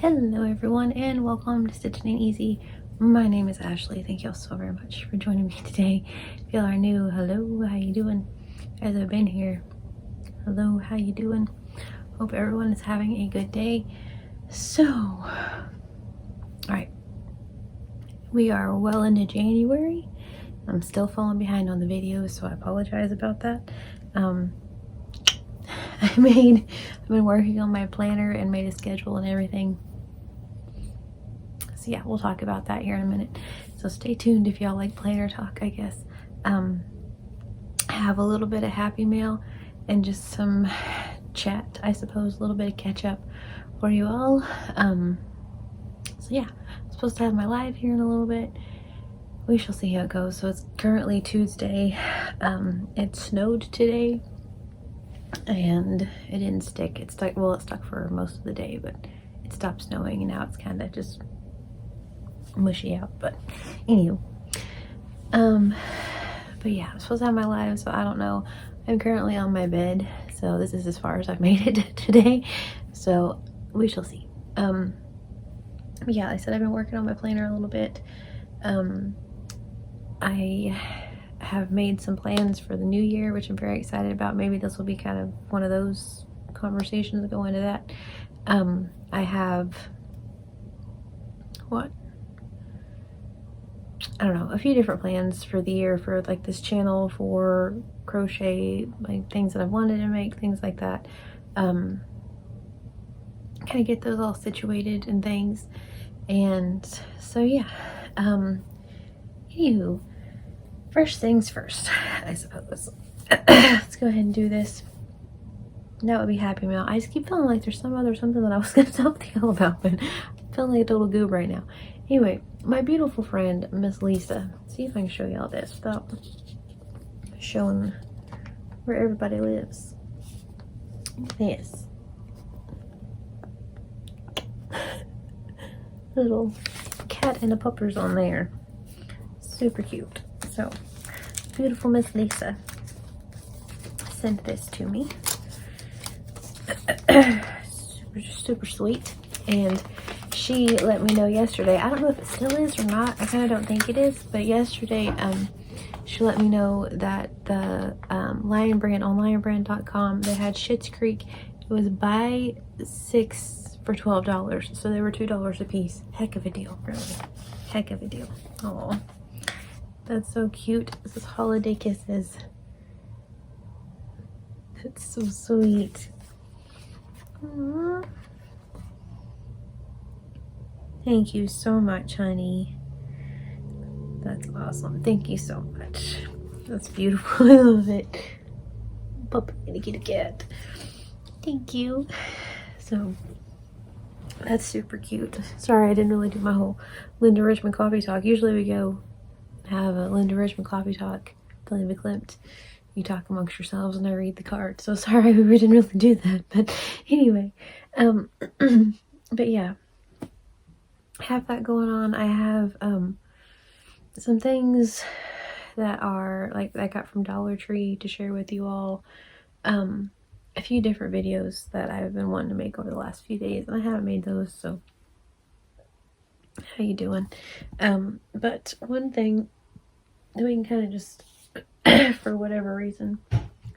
Hello everyone and welcome to Stitching Ain't Easy. My name is Ashley. Thank you all so very much for joining me today. If y'all are new, hello, how you doing? As I've been here, hello, how you doing? Hope everyone is having a good day. So, alright, we are well into January. I'm still falling behind on the videos, so I apologize about that. I've been working on my planner and made a schedule and everything. So yeah, we'll talk about that here in a minute. So stay tuned if y'all like planner talk, I guess. I have a little bit of happy mail and just some chat, I suppose, a little bit of catch up for you all. So yeah, I'm supposed to have my live here in a little bit. We shall see how it goes. So it's currently Tuesday. It snowed today and it didn't stick. It stuck, well, it stuck for most of the day, but it stopped snowing and now it's kind of just mushy out. But anywho, but yeah, I'm supposed to have my live, so I don't know. I'm currently on my bed, so this is as far as I've made it today, so we shall see. But yeah, I said I've been working on my planner a little bit. I have made some plans for the new year, which I'm very excited about. Maybe this will be kind of one of those conversations that go into that. I have I don't know, a few different plans for the year for like this channel, for crochet, like things that I wanted to make, things like that. Kind of get those all situated and things. And so yeah, anywho, first things first, I suppose. Let's go ahead and do this. That would be happy mail. I just keep feeling like there's something that I was gonna talk to y'all about, but I'm feeling like a total goob right now. Anyway, my beautiful friend, Miss Lisa. See if I can show y'all this without showing where everybody lives. This little cat and a puppers on there. Super cute. So, beautiful Miss Lisa sent this to me. super sweet. And she let me know yesterday, I don't know if it still is or not, I kind of don't think it is, but yesterday she let me know that the Lion Brand on lionbrand.com, they had Schitt's Creek. It was buy 6 for $12, so they were $2 a piece. Heck of a deal, really. Heck of a deal. Oh, that's so cute. This is Holiday Kisses. That's so sweet. Aww. Thank you so much, honey. That's awesome. Thank you so much. That's beautiful. I love it. Puppy and a kitty cat. Thank you. So that's super cute. Sorry, I didn't really do my whole Linda Richmond coffee talk. Usually we go have a Linda Richmond coffee talk, Billy McClimped. You talk amongst yourselves and I read the card. So sorry we didn't really do that. But anyway, but yeah, have that going on. I have some things that are like I got from Dollar Tree to share with you all. A few different videos that I've been wanting to make over the last few days, and I haven't made those, so how you doing? But one thing that we can kind of just for whatever reason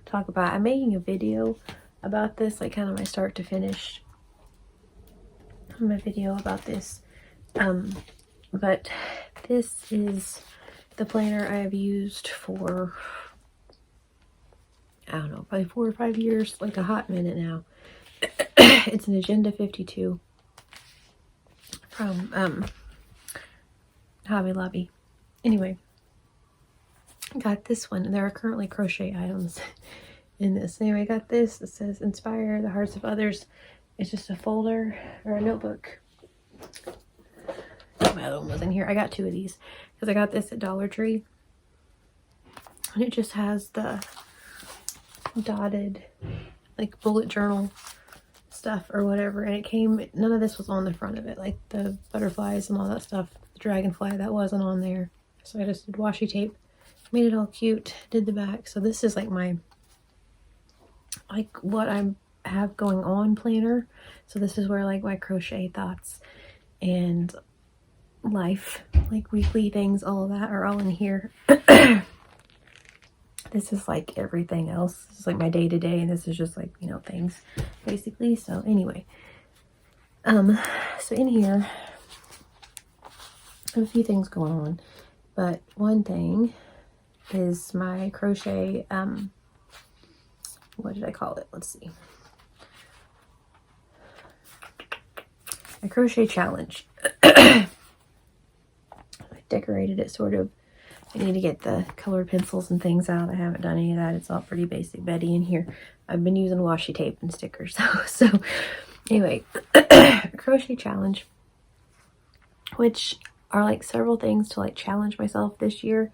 talk about, I'm making a video about this, like kind of my start to finish my video about this. But this is the planner I have used for, I don't know, probably 4 or 5 years, like a hot minute now. It's an Agenda 52 from Hobby Lobby. Anyway, I got this one, and there are currently crochet items in this. Anyway, I got this. It says Inspire the Hearts of Others. It's just a folder or a notebook. My other one was in here. I got 2 of these because I got this at Dollar Tree, and it just has the dotted like bullet journal stuff or whatever, and it came, none of this was on the front of it, like the butterflies and all that stuff, the dragonfly, that wasn't on there, so I just did washi tape, made it all cute, did the back. So this is like my, like what I'm have going on planner. So this is where like my crochet thoughts and life, like weekly things, all of that are all in here. This is like everything else. This is like my day-to-day, and this is just like, you know, things basically. So anyway, so in here I have a few things going on, but one thing is my crochet, what did I call it? Let's see. A crochet challenge. I decorated it sort of. I need to get the colored pencils and things out. I haven't done any of that. It's all pretty basic Betty in here. I've been using washi tape and stickers. So anyway, crochet challenge, which are like several things to like challenge myself this year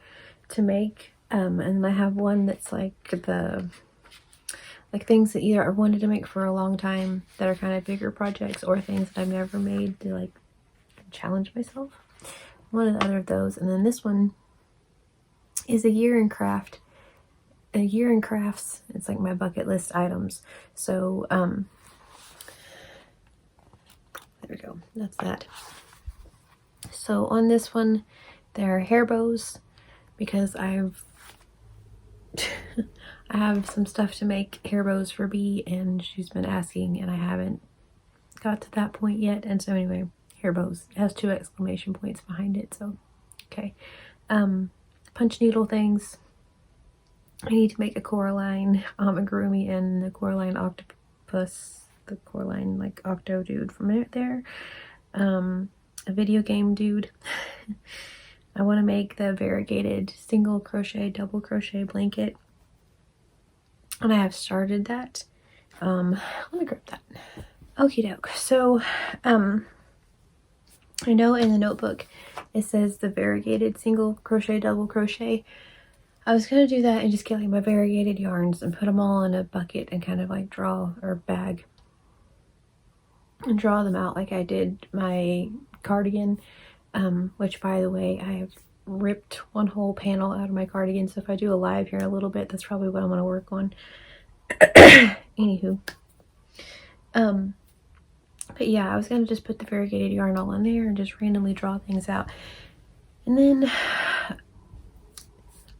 to make. And I have one that's like things that either I've wanted to make for a long time that are kind of bigger projects, or things that I've never made to like challenge myself. One of the other of those. And then this one is a year in crafts. It's like my bucket list items. So there we go, that's that. So on this one there are hair bows, because I have some stuff to make hair bows for Bee, and she's been asking and I haven't got to that point yet. And so anyway, hair bows. It has 2 exclamation points behind it, so okay. Punch needle things. I need to make a Coraline amigurumi and the Coraline octopus, the Coraline like octo dude from it there. A video game dude. I want to make the variegated single crochet, double crochet blanket, and I have started that. Let me grab that. Okie doke. So I know in the notebook it says the variegated single crochet, double crochet. I was gonna do that and just get like my variegated yarns and put them all in a bucket and kind of like draw, or bag, and draw them out like I did my cardigan, which by the way, I have ripped one whole panel out of my cardigan, so if I do a live here in a little bit, that's probably what I'm going to work on. Anywho, but yeah, I was going to just put the variegated yarn all in there and just randomly draw things out. And then I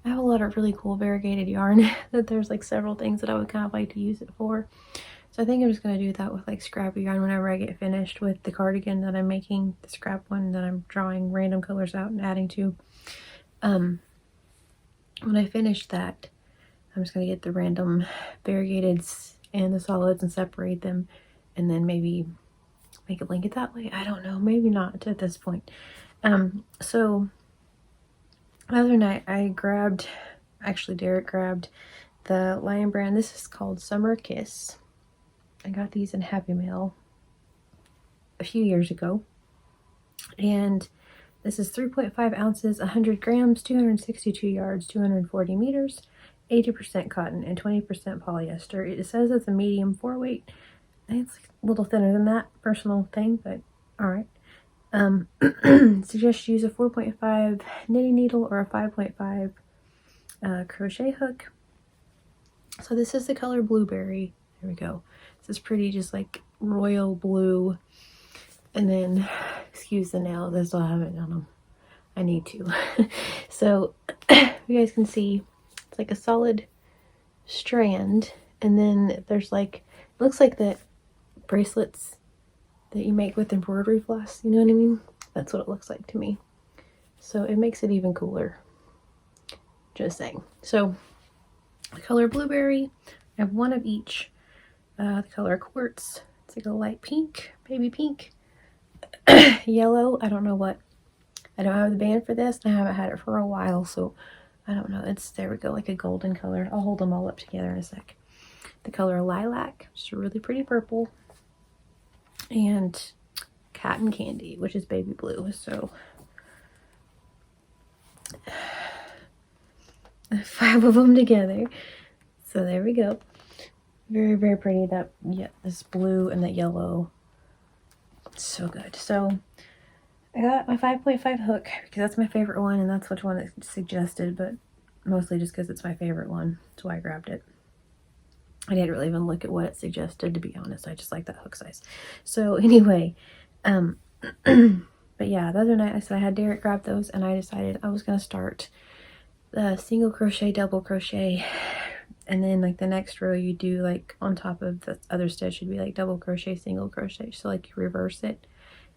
have a lot of really cool variegated yarn that there's like several things that I would kind of like to use it for. So I think I'm just going to do that with like scrappy yarn whenever I get finished with the cardigan that I'm making, the scrap one that I'm drawing random colors out and adding to. When I finish that, I'm just going to get the random variegateds and the solids and separate them, and then maybe make a blanket that way. I don't know, maybe not at this point. So the other night I grabbed, actually Derek grabbed the Lion brand. This is called Summer Kiss. I got these in Happy Mail a few years ago, and this is 3.5 ounces, 100 grams, 262 yards, 240 meters, 80% cotton and 20% polyester. It says it's a medium 4-weight. I think it's like a little thinner than that, personal thing, but all right. Suggest you use a 4.5 knitting needle or a 5.5 crochet hook. So this is the color Blueberry. There we go. This is pretty, just like royal blue. And then, excuse the nails, I still haven't done them. I need to. So you guys can see it's like a solid strand, and then there's like, it looks like the bracelets that you make with embroidery floss, you know what I mean? That's what it looks like to me. So it makes it even cooler. Just saying. So the color Blueberry, I have one of each. The color Quartz, it's like a light pink, baby pink. Yellow, I don't know what. I don't have the band for this, and I haven't had it for a while, so I don't know. It's, there we go, like a golden color. I'll hold them all up together in a sec. The color Lilac, just a really pretty purple. And Cotton Candy, which is baby blue. So 5 of them together. So there we go. Very, very pretty. That, yeah, this blue and that yellow. So good. So I got my 5.5 hook because that's my favorite one, and that's which one that's suggested, but mostly just because it's my favorite one. That's why I grabbed it. I didn't really even look at what it suggested, to be honest. I just like that hook size. So anyway, but yeah, the other night I said I had Derek grab those, and I decided I was going to start the single crochet, double crochet, and then like the next row you do like on top of the other stitch should be like double crochet, single crochet. So like you reverse it,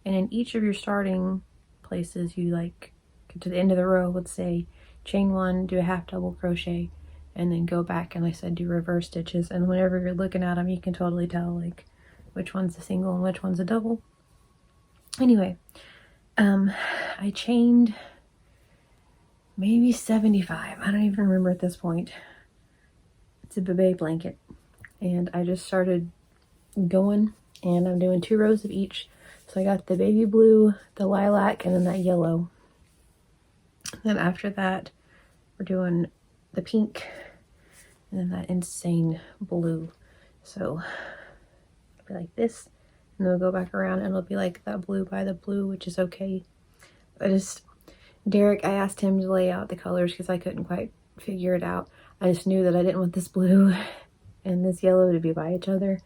and in each of your starting places you like get to the end of the row, let's say chain one, do a half double crochet, and then go back and like I said do reverse stitches, and whenever you're looking at them you can totally tell like which one's a single and which one's a double. Anyway, I chained maybe 75, I don't even remember at this point. It's a bebe blanket, and I just started going, and I'm doing 2 rows of each. So I got the baby blue, the lilac, and then that yellow. Then after that we're doing the pink and then that insane blue. So it'll be like this, and then we'll go back around and it'll be like that blue by the blue, which is okay. Derek, I asked him to lay out the colors because I couldn't quite figure it out. I just knew that I didn't want this blue and this yellow to be by each other.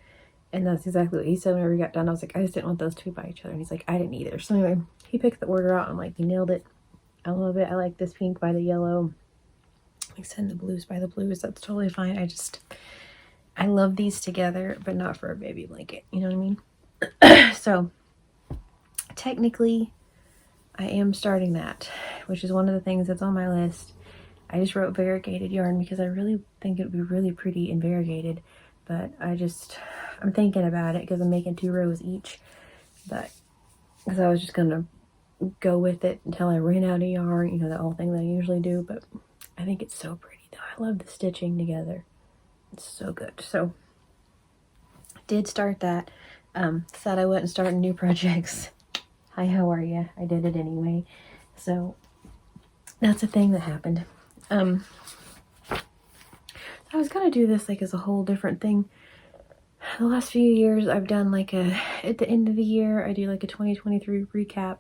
And that's exactly what he said whenever we got done. I was like, I just didn't want those to be by each other. And he's like, I didn't either. So anyway, he picked the order out. I'm like, you nailed it. I love it. I like this pink by the yellow. Like send the blues by the blues. That's totally fine. I love these together, but not for a baby blanket. You know what I mean? So technically I am starting that, which is one of the things that's on my list. I just wrote variegated yarn because I really think it would be really pretty in variegated, but I'm thinking about it because I'm making 2 rows each, but because I was just gonna go with it until I ran out of yarn, you know, that whole thing that I usually do. But I think it's so pretty though. I love the stitching together. It's so good. So I did start that. Said I wouldn't start new projects. Hi, how are you? I did it anyway. So that's a thing that happened. I was gonna do this like as a whole different thing. The last few years I've done like at the end of the year I do like a 2023 recap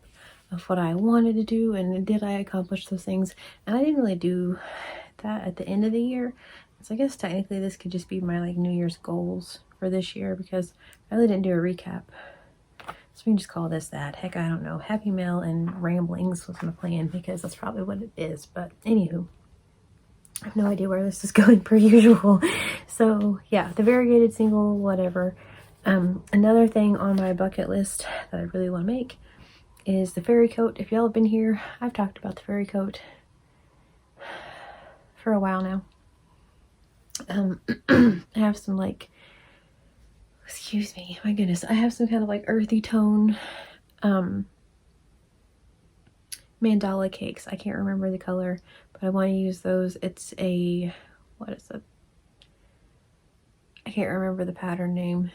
of what I wanted to do and did I accomplish those things, and I didn't really do that at the end of the year. So I guess technically this could just be my like New Year's goals for this year, because I really didn't do a recap. So we can just call this that. Heck, I don't know. Happy Mail and Ramblings was my plan, because that's probably what it is. But anywho, I have no idea where this is going per usual. So yeah, the variegated single, whatever. Another thing on my bucket list that I really want to make is the fairy coat. If y'all have been here, I've talked about the fairy coat for a while now. I have some like, excuse me, my goodness, I have some kind of like earthy tone mandala cakes. I can't remember the color, but I want to use those. It's a, what is it? I can't remember the pattern name.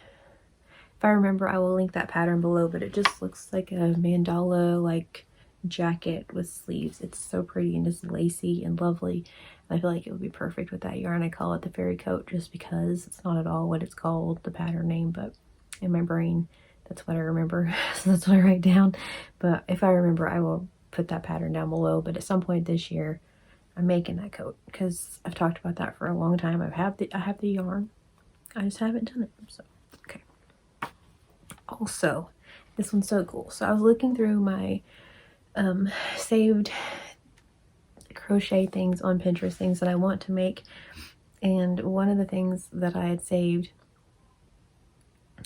If I remember, I will link that pattern below, but it just looks like a mandala like jacket with sleeves. It's so pretty and just lacy and lovely. I feel like it would be perfect with that yarn. I call it the fairy coat just because it's not at all what it's called, the pattern name, but in my brain, that's what I remember. So that's what I write down. But if I remember, I will put that pattern down below. But at some point this year, I'm making that coat because I've talked about that for a long time. I have the yarn. I just haven't done it. So, okay. Also, this one's so cool. So I was looking through my saved crochet things on Pinterest, things that I want to make, and one of the things that I had saved,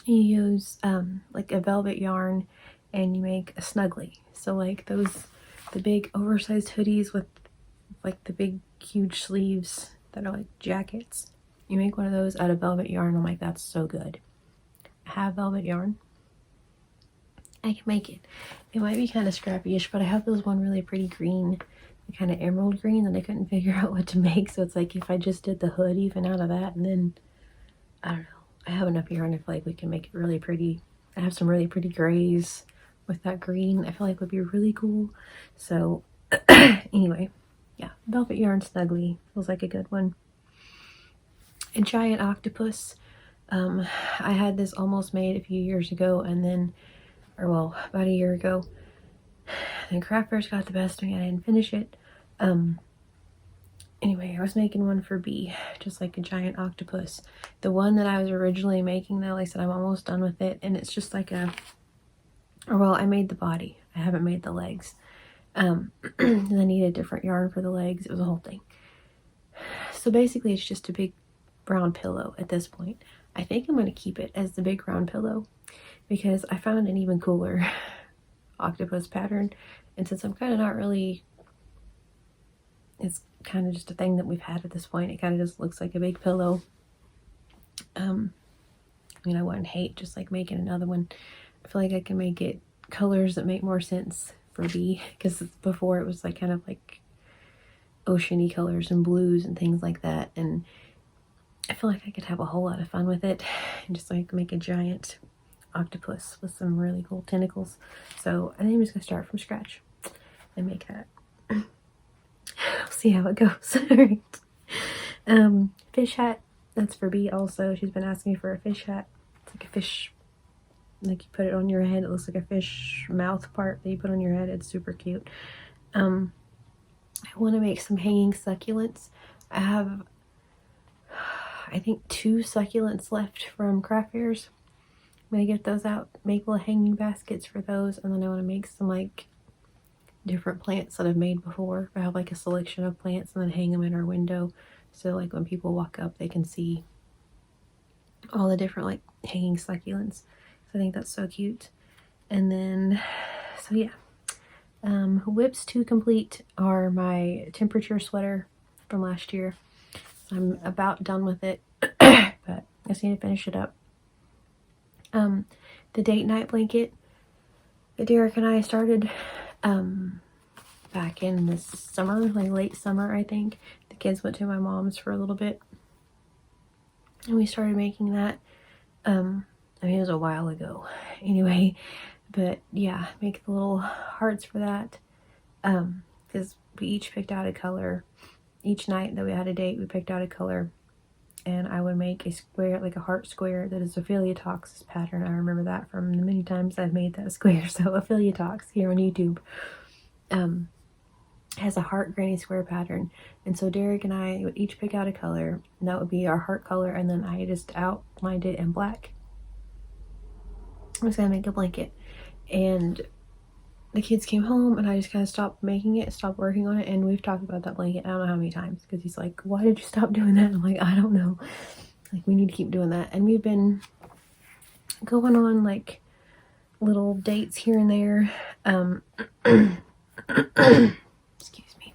you use like a velvet yarn and you make a snuggly. So like the big oversized hoodies with like the big huge sleeves that are like jackets, you make one of those out of velvet yarn. I'm like, that's so good. I have velvet yarn, I can make it. It might be kind of scrappy-ish, but I have this one really pretty green, kind of emerald green, that I couldn't figure out what to make. So it's like if I just did the hood even out of that, and then I don't know, I have enough yarn. I feel like we can make it really pretty. I have some really pretty grays with that green. I feel like would be really cool. So anyway, yeah, velvet yarn snuggly feels like a good one. A giant octopus. I had this almost made a few years ago, and then, or well, about a year ago. Then craft fairs got the best of me and I didn't finish it. anyway, I was making one for B, just like a giant octopus. The one that I was originally making though, like I said, I'm almost done with it, and it's just like a, or well, I made the body. I haven't made the legs. I needed different yarn for the legs. It was a whole thing. So basically it's just a big brown pillow at this point. I think I'm going to keep it as the big round pillow because I found an even cooler octopus pattern, and since I'm kind of not really, it's kind of just a thing that we've had at this point, it kind of just looks like a big pillow. I mean, I wouldn't hate just like making another one. I feel like I can make it colors that make more sense for B, because before it was like kind of like oceany colors and blues and things like that, and I feel like I could have a whole lot of fun with it and just like make a giant octopus with some really cool tentacles. So I think I'm just gonna start from scratch and make that. We'll see how it goes. Alright. Fish hat, that's for B also. She's been asking me for a fish hat. It's like a fish, like you put it on your head. It looks like a fish mouth part that you put on your head. It's super cute. I want to make some hanging succulents. I have, I think, 2 succulents left from craft fairs. I'm gonna get those out, make little hanging baskets for those, and then I want to make some like different plants that I've made before. I have like a selection of plants and then hang them in our window, so like when people walk up they can see all the different like hanging succulents. So I think that's so cute. And then, so yeah, whips to complete are my temperature sweater from last year. So I'm about done with it, but I just need to finish it up. The date night blanket that Derek and I started back in the summer, like late summer, I think. The kids went to my mom's for a little bit and we started making that. I mean, it was a while ago anyway, but yeah, make the little hearts for that, because we each picked out a color. Each night that we had a date, we picked out a color, and I would make a square, like a heart square, that is Ophelia Talks' pattern. I remember that from the many times I've made that square. So Ophelia Talks here on YouTube has a heart granny square pattern, and so Derek and I would each pick out a color, and that would be our heart color, and then I just outlined it in black. I was gonna make a blanket, and the kids came home and I just kind of stopped making it, stopped working on it, and we've talked about that blanket I don't know how many times, because he's like, why did you stop doing that? I'm like, I don't know, like we need to keep doing that. And we've been going on like little dates here and there. Excuse me.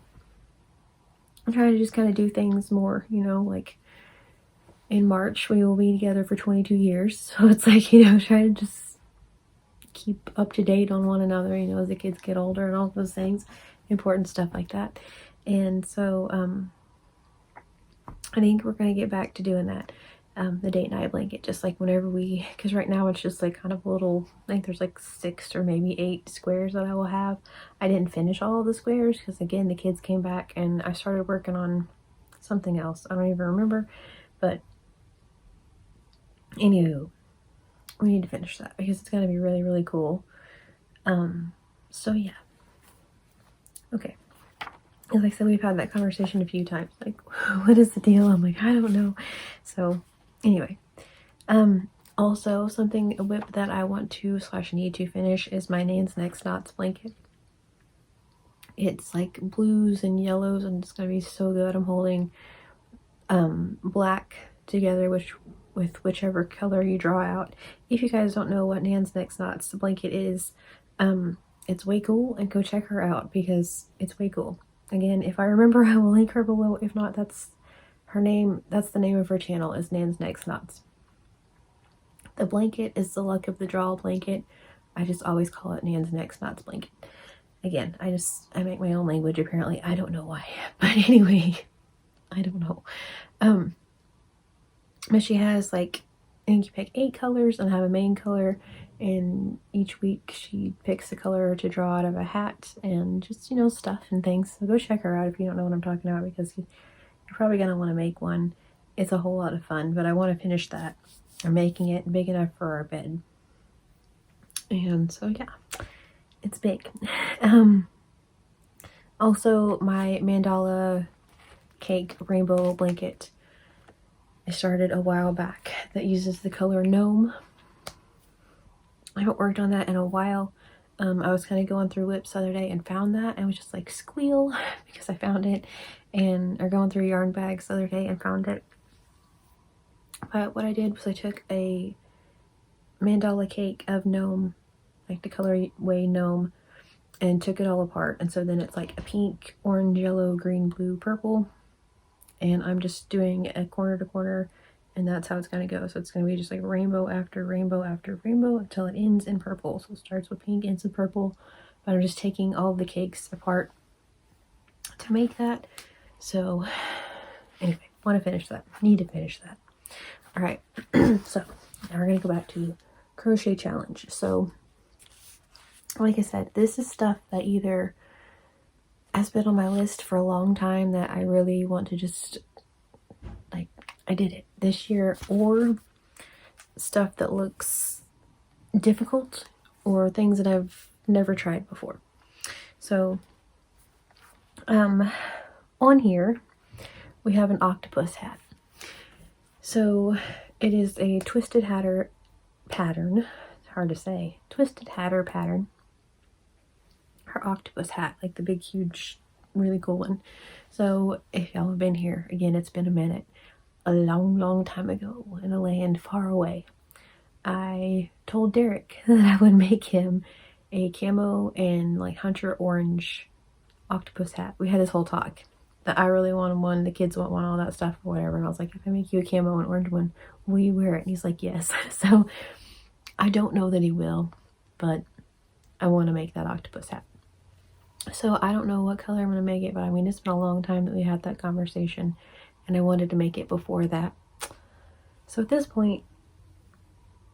I'm trying to just kind of do things more, you know, like in March we will be together for 22 years, so it's like, you know, trying to just keep up to date on one another, you know, as the kids get older and all those things, important stuff like that. And so I think we're going to get back to doing that, the date night blanket, just like whenever we, because right now it's just like kind of a little, I think there's like 6 or maybe 8 squares that I will have. I didn't finish all of the squares because again the kids came back and I started working on something else, I don't even remember, but anywho, we need to finish that because it's going to be really, really cool. So yeah. Okay. Like I said, we've had that conversation a few times. Like, what is the deal? I'm like, I don't know. So anyway. Also something, a whip that I want to / need to finish is my Nan's Next Knots blanket. It's like blues and yellows and it's going to be so good. I'm holding black together, with whichever color you draw out. If you guys don't know what Nan's Next Knots blanket is, it's way cool, and go check her out because it's way cool. Again, if I remember, I will link her below. If not, that's her name. That's the name of her channel, is Nan's Next Knots. The blanket is the Luck of the Draw blanket. I just always call it Nan's Next Knots blanket. Again, I make my own language apparently. I don't know why, but anyway, I don't know. But she has like, I think you pick 8 colors and have a main color, and each week she picks a color to draw out of a hat and just, you know, stuff and things. So go check her out if you don't know what I'm talking about, because you're probably going to want to make one. It's a whole lot of fun, but I want to finish that. I'm making it big enough for our bed. And so yeah, it's big. Also my mandala cake rainbow blanket I started a while back that uses the color Gnome. I haven't worked on that in a while. I was kind of going through WIPs the other day and found that and was just like squeal because I found it, or going through yarn bags the other day and found it. But what I did was I took a mandala cake of Gnome, like the colorway Gnome, and took it all apart. And so then it's like a pink, orange, yellow, green, blue, purple. And I'm just doing a corner to corner, and that's how it's going to go. So it's going to be just like rainbow after rainbow after rainbow until it ends in purple. So it starts with pink, ends in purple. But I'm just taking all the cakes apart to make that. So anyway, want to finish that. Need to finish that. All right. So now we're going to go back to crochet challenge. So like I said, this is stuff that either has been on my list for a long time that I really want to just, like, I did it this year, or stuff that looks difficult or things that I've never tried before. So on here we have an octopus hat. So it is a Twisted Hatter pattern. It's hard to say. Twisted Hatter pattern. Her octopus hat, like the big, huge, really cool one. So if y'all have been here, again, it's been a minute. A long, long time ago in a land far away, I told Derek that I would make him a camo and like hunter orange octopus hat. We had this whole talk that I really wanted one, the kids want one, all that stuff or whatever. And I was like, if I make you a camo and orange one, will you wear it? And he's like, yes. So I don't know that he will, but I want to make that octopus hat. So I don't know what color I'm going to make it, but I mean, it's been a long time that we had that conversation, and I wanted to make it before that. So at this point,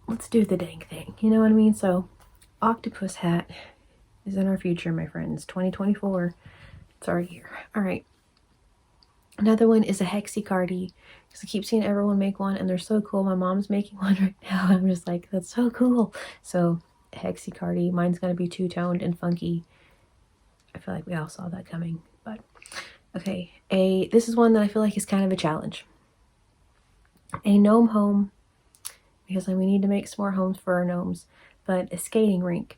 let's do the dang thing. You know what I mean? So octopus hat is in our future, my friends. 2024. It's already here. All right. Another one is a hexie-cardi, because I keep seeing everyone make one, and they're so cool. My mom's making one right now. I'm just like, that's so cool. So hexie-cardi. Mine's going to be two-toned and funky. I feel like we all saw that coming, but okay. This is one that I feel like is kind of a challenge. A gnome home, because we need to make some more homes for our gnomes, but a skating rink.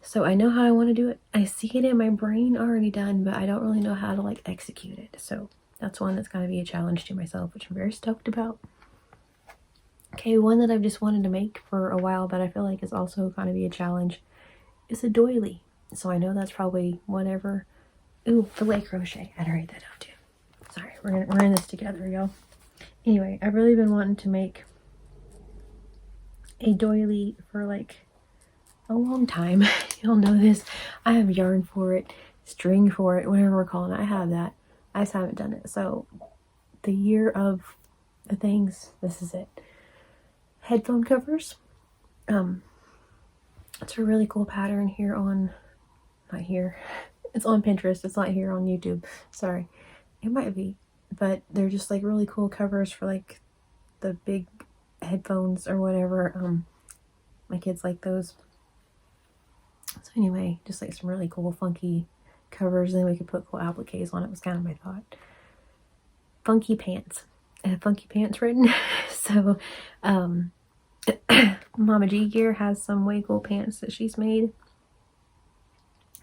So I know how I want to do it. I see it in my brain already done, but I don't really know how to like execute it. So that's one that's going to be a challenge to myself, which I'm very stoked about. Okay, one that I've just wanted to make for a while, but I feel like is also going to be a challenge, is a doily. So I know that's probably whatever. Ooh, filet crochet. I had to write that down too. Sorry, we're in this together, y'all. Anyway, I've really been wanting to make a doily for like a long time. You'll know this. I have yarn for it, string for it, whatever we're calling it. I have that. I just haven't done it. So the year of the things, this is it. Headphone covers. It's a really cool pattern here on, not here, it's on Pinterest, it's not here on YouTube, sorry. It might be, but they're just like really cool covers for like the big headphones or whatever. My kids like those. So anyway, just like some really cool funky covers, and then we could put cool appliques on it, was kind of my thought. Funky pants. I have funky pants written. So Mama G Gear has some way cool pants that she's made.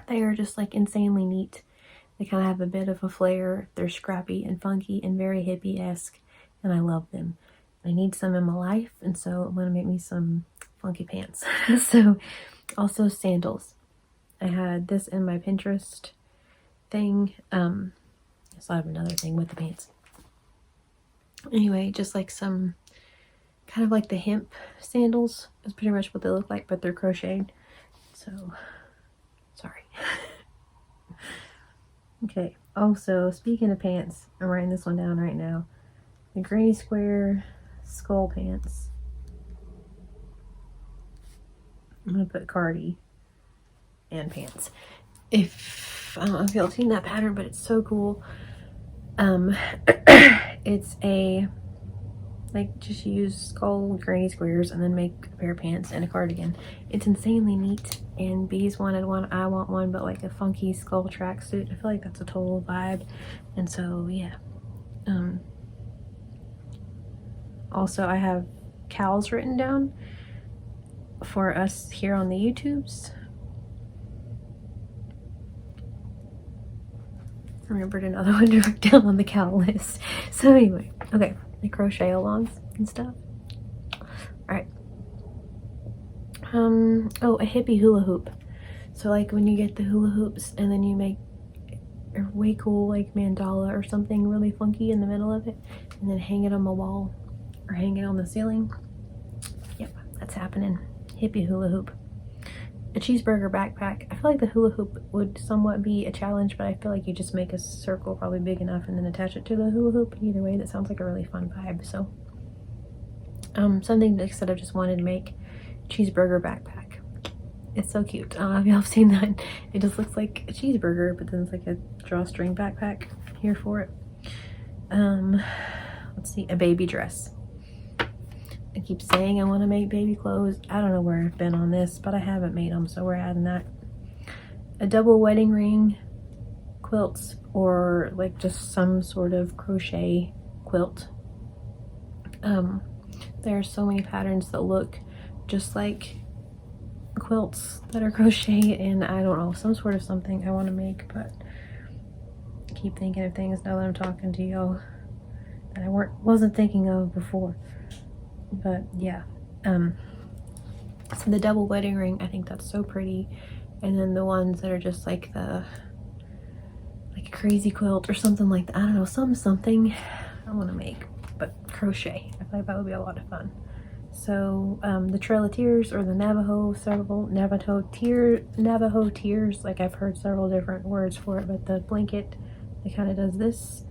They are just like insanely neat. They kind of have a bit of a flair. They're scrappy and funky and very hippie-esque, and I love them. I need some in my life, and so I'm going to make me some funky pants. So also sandals. I had this in my Pinterest thing. So I have another thing with the pants. Anyway, just like some kind of like the hemp sandals is pretty much what they look like, but they're crocheted. So sorry. Okay, also speaking of pants, I'm writing this one down right now. The granny square skull pants. I'm gonna put cardi and pants. If I don't know if y'all seen that pattern, but it's so cool. It's a like just use skull granny squares and then make a pair of pants and a cardigan. It's insanely neat, and Bees wanted one, I want one, but like a funky skull tracksuit. I feel like that's a total vibe, and so yeah, Also, I have cows written down for us here on the YouTubes. Remembered another one to write down on the cow list. So anyway, okay, the crochet alongs and stuff. Alright. Oh, a hippie hula hoop. So like when you get the hula hoops and then you make a way cool like mandala or something really funky in the middle of it and then hang it on the wall or hang it on the ceiling. Yep, that's happening. Hippie hula hoop. A cheeseburger backpack. I feel like the hula hoop would somewhat be a challenge, but I feel like you just make a circle probably big enough and then attach it to the hula hoop. Either way, that sounds like a really fun vibe. So something that I just wanted to make. Cheeseburger backpack. It's so cute. I don't know if y'all have seen that. It just looks like a cheeseburger, but then it's like a drawstring backpack. Here for it. Let's see, a baby dress. I keep saying I want to make baby clothes. I don't know where I've been on this, but I haven't made them, so we're adding that. A double wedding ring, quilts, or like just some sort of crochet quilt. There are so many patterns that look just like quilts that are crochet, and I don't know, some sort of something I want to make, but I keep thinking of things now that I'm talking to y'all that I wasn't thinking of before. But yeah, so the double wedding ring, I think that's so pretty. And then the ones that are just like a crazy quilt or something like that. I don't know, something I want to make, but crochet. I feel like that would be a lot of fun. So the Trail of Tears, or the Navajo tears, like I've heard several different words for it, but the blanket that kind of does this.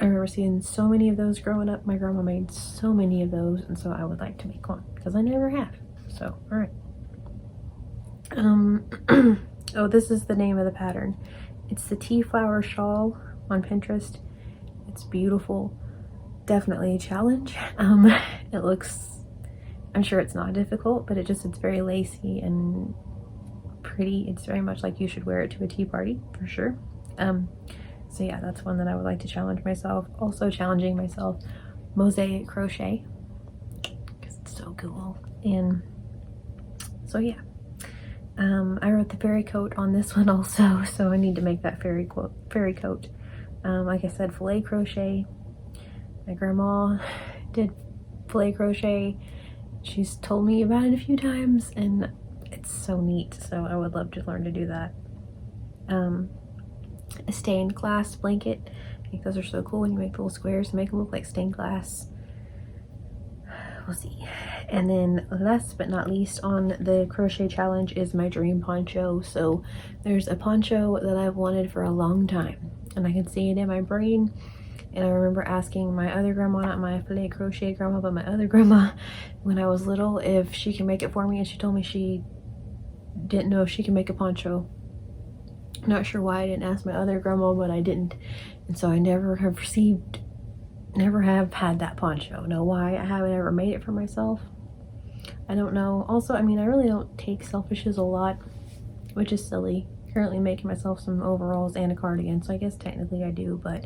I remember seeing so many of those growing up. My grandma made so many of those, and so I would like to make one because I never have. So, all right. Oh, this is the name of the pattern. It's the tea flower shawl on Pinterest. It's beautiful. Definitely a challenge. It looks, I'm sure it's not difficult, but it's very lacy and pretty. It's very much like you should wear it to a tea party for sure. So yeah, that's one that I would like to challenge myself. Also challenging myself, mosaic crochet, because it's so cool. And so yeah, I wrote the fairy coat on this one also, so I need to make that fairy coat. Like I said, filet crochet. My grandma did filet crochet. She's told me about it a few times, and it's so neat. So I would love to learn to do that. A stained glass blanket. I think those are so cool when you make little squares and make them look like stained glass. We'll see. And then last but not least on the crochet challenge is my dream poncho. So there's a poncho that I've wanted for a long time, and I can see it in my brain. And I remember asking my other grandma, not my filet crochet grandma, but my other grandma when I was little if she can make it for me, and she told me she didn't know if she can make a poncho. Not sure why I didn't ask my other grandma, but I didn't, and so I never have had that poncho. Know why I haven't ever made it for myself? I don't know. Also, I mean, I really don't take selfishes a lot, which is silly. Currently making myself some overalls and a cardigan, so I guess technically I do, but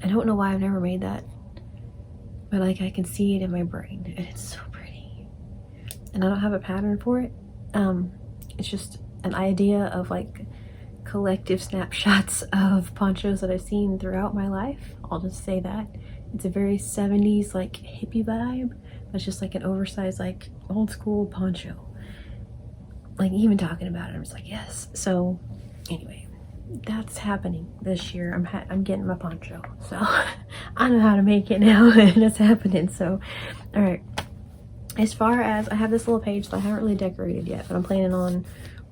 I don't know why I've never made that. But like, I can see it in my brain, and it's so pretty. And I don't have a pattern for it. It's just an idea of like collective snapshots of ponchos that I've seen throughout my life. I'll just say that. It's a very 70s like hippie vibe. It's just like an oversized like old school poncho. Like even talking about it, I'm just like, yes. So anyway, that's happening this year. I'm getting my poncho. So I know how to make it now, and it's happening. So all right. As far as, I have this little page that I haven't really decorated yet, but I'm planning on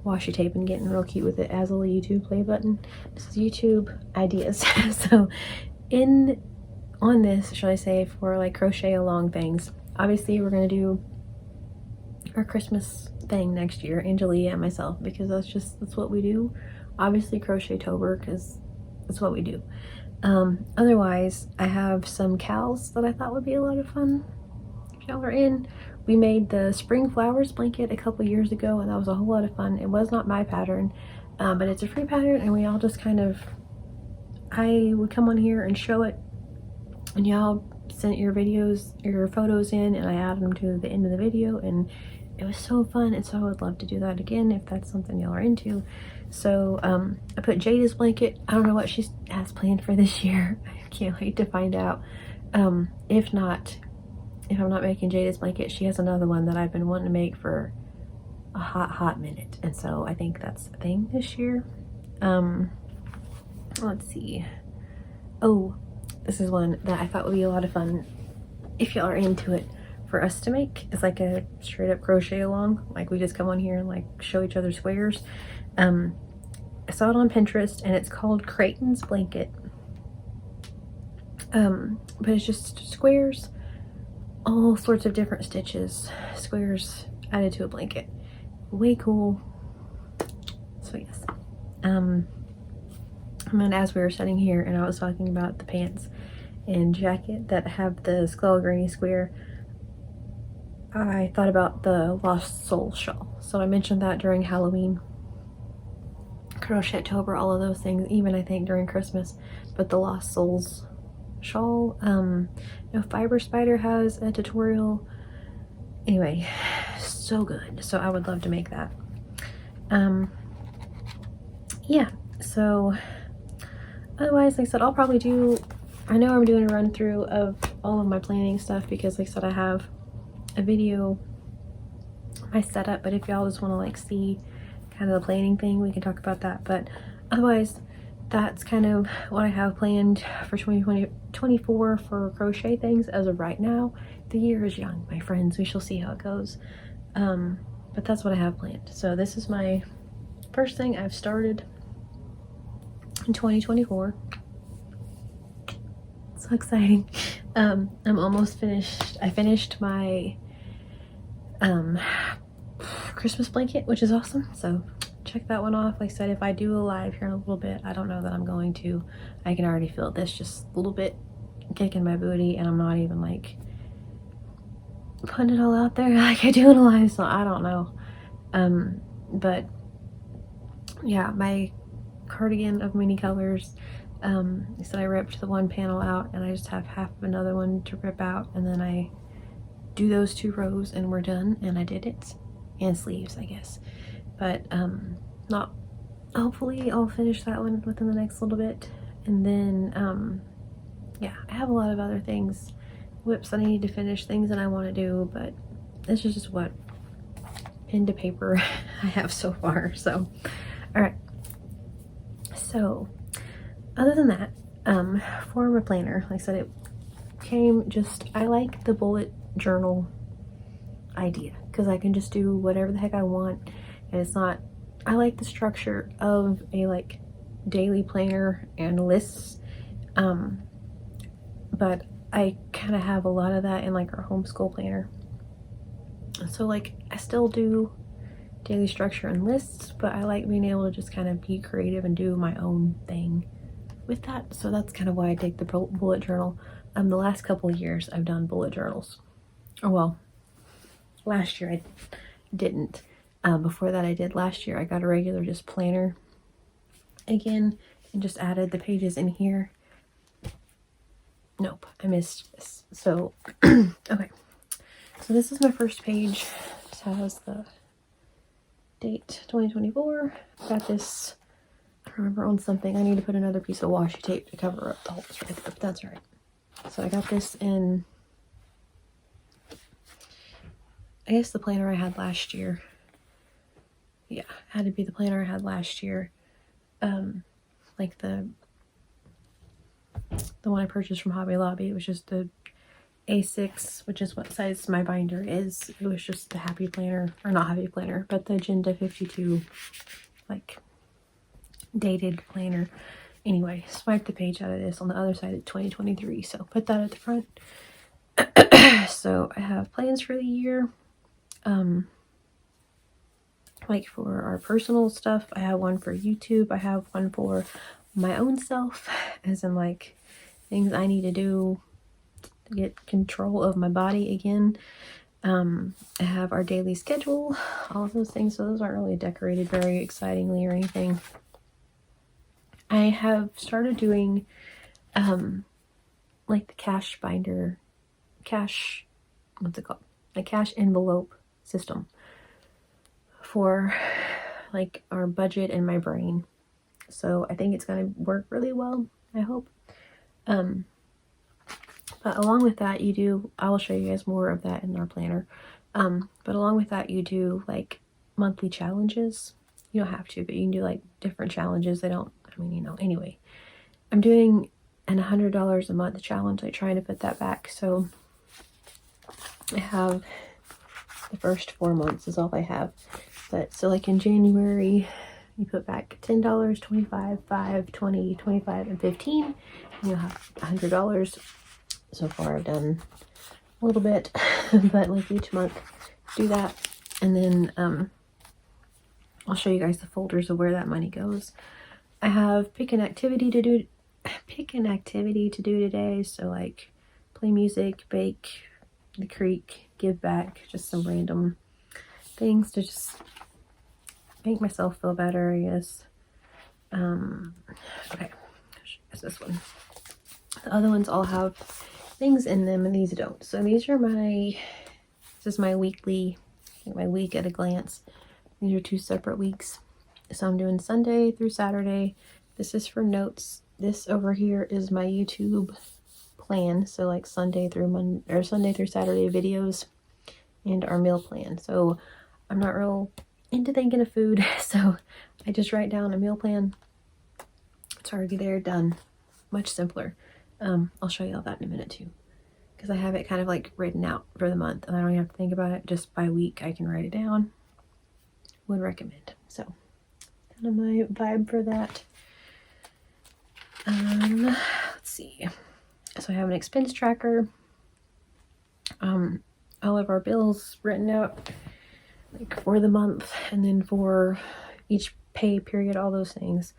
washi tape and getting real cute with it as a little YouTube play button. This is YouTube ideas. So on this, shall I say, for like crochet along things, obviously we're going to do our Christmas thing next year, Angelia and myself, because that's what we do. Obviously Crochet-tober, because that's what we do. Otherwise, I have some cows that I thought would be a lot of fun if y'all are in. We made the spring flowers blanket a couple years ago, and that was a whole lot of fun. It was not my pattern, but it's a free pattern, and we all just kind of I would come on here and show it, and y'all sent your videos, your photos in, and I added them to the end of the video, and it was so fun. And so I would love to do that again if that's something y'all are into. So I put Jada's blanket. I don't know what she has planned for this year. I can't wait to find out. If I'm not making Jada's blanket, she has another one that I've been wanting to make for a hot minute, and so I think that's a thing this year. Let's see. Oh, this is one that I thought would be a lot of fun if y'all are into it for us to make. It's like a straight up crochet along, like we just come on here and like show each other squares. I saw it on Pinterest, and it's called Creighton's Blanket. But it's just squares, all sorts of different stitches, squares added to a blanket. Way cool. So yes. And then as we were sitting here and I was talking about the pants and jacket that have the skull granny square, I thought about the Lost Soul shawl. So I mentioned that during Halloween, Crochet-tober, all of those things, even I think during Christmas. But the Lost Souls shawl, no, Fiber Spider has a tutorial. Anyway, so good. So I would love to make that. Yeah, so otherwise, like I said, I'll probably do, I know I'm doing a run through of all of my planning stuff because like I said, I have a video, my setup, but if y'all just want to like see kind of the planning thing, we can talk about that. But otherwise, that's kind of what I have planned for 2024 for crochet things as of right now. The year is young, my friends. We shall see how it goes. But that's what I have planned. So this is my first thing I've started in 2024. So exciting. I'm almost finished. I finished my Christmas blanket, which is awesome. So check that one off. Like I said, if I do a live here in a little bit, I don't know that I'm going to. I can already feel this just a little bit kicking my booty, and I'm not even like putting it all out there like I do in a live, so I don't know. But yeah, my cardigan of many colors, I said I ripped the one panel out and I just have half of another one to rip out, and then I do those 2 rows and we're done, and I did it. And sleeves, I guess. But not, hopefully I'll finish that one within the next little bit. And then yeah, I have a lot of other things, whips that I need to finish, things that I want to do, but this is just what pen to paper I have so far. So all right, so other than that, for my planner, like I said, it came just, I like the bullet journal idea because I can just do whatever the heck I want, and it's not, I like the structure of a like daily planner and lists, but I kind of have a lot of that in like our homeschool planner. So like I still do daily structure and lists, but I like being able to just kind of be creative and do my own thing with that. So that's kind of why I take the bullet journal. The last couple of years I've done bullet journals. Oh well, last year I didn't. Before that I did. Last year I got a regular just planner again and just added the pages in here. Nope, I missed this. So okay, so this is my first page. This has the date 2024. Got this, I remember, on something. I need to put another piece of washi tape to cover up the holes right there, but that's all right. So I got this in, I guess, the planner I had last year. Yeah, had to be the planner I had last year. Like the one I purchased from Hobby Lobby. It was just the A6, which is what size my binder is. It was just the Happy Planner, or not Happy Planner, but the Agenda 52, like, dated planner. Anyway, swipe the page out of this. On the other side, it's 2023, so put that at the front. So I have plans for the year. Like for our personal stuff, I have one for YouTube. I have one for my own self, as in like things I need to do to get control of my body again. I have our daily schedule, all of those things. So those aren't really decorated very excitingly or anything. I have started doing like the cash binder, what's it called? The cash envelope system for like our budget and my brain. So I think it's going to work really well, I hope. But along with that, I will show you guys more of that in our planner. But along with that, you do like monthly challenges. You don't have to, but you can do like different challenges. Anyway, I'm doing an $100 a month challenge, like trying to put that back. So I have the first 4 months is all I have. But so like in January, you put back $10, $25, $5, $20, $25, and $15, and you'll have $100. So far I've done a little bit, but like each month do that. And then I'll show you guys the folders of where that money goes. I have pick an activity to do today. So like play music, bake, the creek, give back, just some random things to just make myself feel better, I guess. Okay, that's this one. The other ones all have things in them and these don't. So these are this is my weekly, my week at a glance. These are 2 separate weeks. So I'm doing Sunday through Saturday. This is for notes. This over here is my YouTube plan. So like Sunday through Saturday videos and our meal plan. So I'm not real into thinking of food. So I just write down a meal plan. It's already there, done. Much simpler. I'll show you all that in a minute too, because I have it kind of like written out for the month and I don't even have to think about it. Just by week I can write it down. Would recommend. So kind of my vibe for that. Let's see. So I have an expense tracker. All of our bills written out like for the month, and then for each pay period, all those things.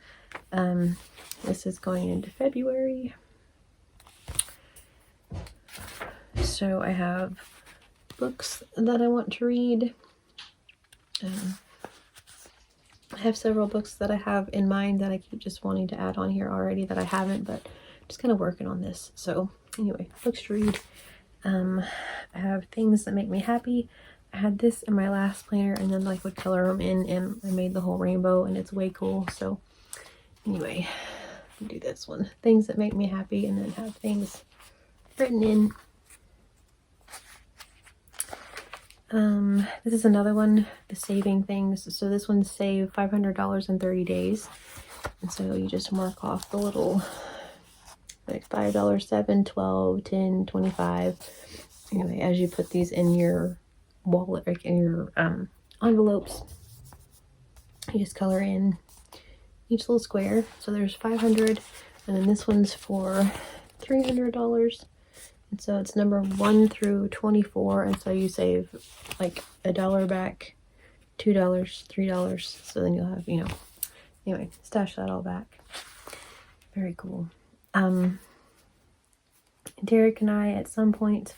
This is going into February. So I have books that I want to read. I have several books that I have in mind that I keep just wanting to add on here already that I haven't, but I'm just kind of working on this. So anyway, books to read. I have things that make me happy. I had this in my last planner and then like would color them in, and I made the whole rainbow and it's way cool. So anyway, I'll do this one. Things that make me happy, and then have things written in. This is another one, the saving things. So this one's save $500 in 30 days. And so you just mark off the little like $5, $7, $12, $10, $25. Anyway, as you put these in your wallet, like in your envelopes, you just color in each little square. So there's 500, and then this one's for $300. And so it's number 1 through 24, and so you save like $1 back, $2, $3. So then you'll have, anyway, stash that all back. Very cool. Derek and I at some point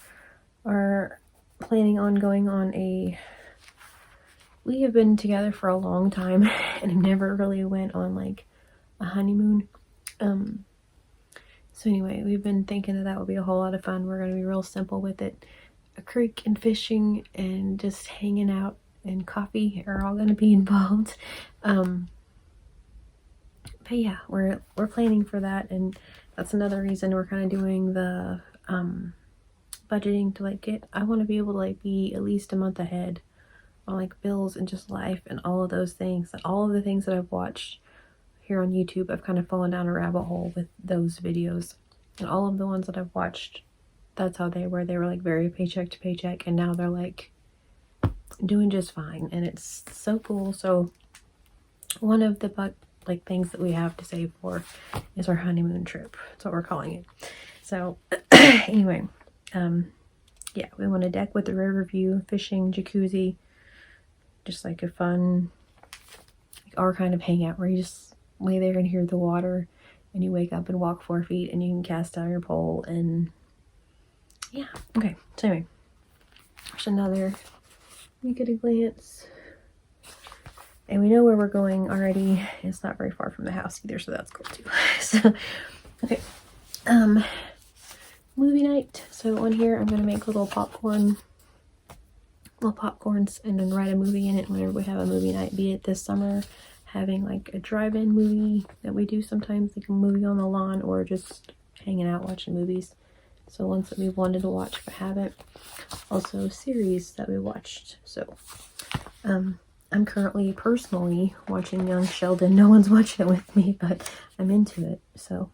are planning on going on we have been together for a long time and never really went on like a honeymoon. So anyway, we've been thinking that would be a whole lot of fun. We're going to be real simple with it. A creek and fishing and just hanging out and coffee are all going to be involved. But yeah, we're planning for that, and that's another reason we're kind of doing the budgeting to like I want to be able to like be at least a month ahead on like bills and just life and all of those things. And all of the things that I've watched here on YouTube, I've kind of fallen down a rabbit hole with those videos, and all of the ones that I've watched, that's how they were like very paycheck to paycheck, and now they're like doing just fine, and it's so cool. So one of the things that we have to save for is our honeymoon trip. That's what we're calling it. So anyway, yeah, we want a deck with a river view, fishing, jacuzzi, just like a fun our kind of hangout where you just lay there and hear the water, and you wake up and walk 4 feet, and you can cast down your pole, and yeah. Okay, so anyway, there's another look at a glance. And we know where we're going already. It's not very far from the house either, so that's cool too. So, okay. Movie night. So on here, I'm going to make little popcorns and then write a movie in it whenever we have a movie night, be it this summer having like a drive-in movie that we do sometimes, like a movie on the lawn, or just hanging out watching movies. So ones that we've wanted to watch but haven't. Also series that we watched. So I'm currently personally watching Young Sheldon. No one's watching it with me, but I'm into it. So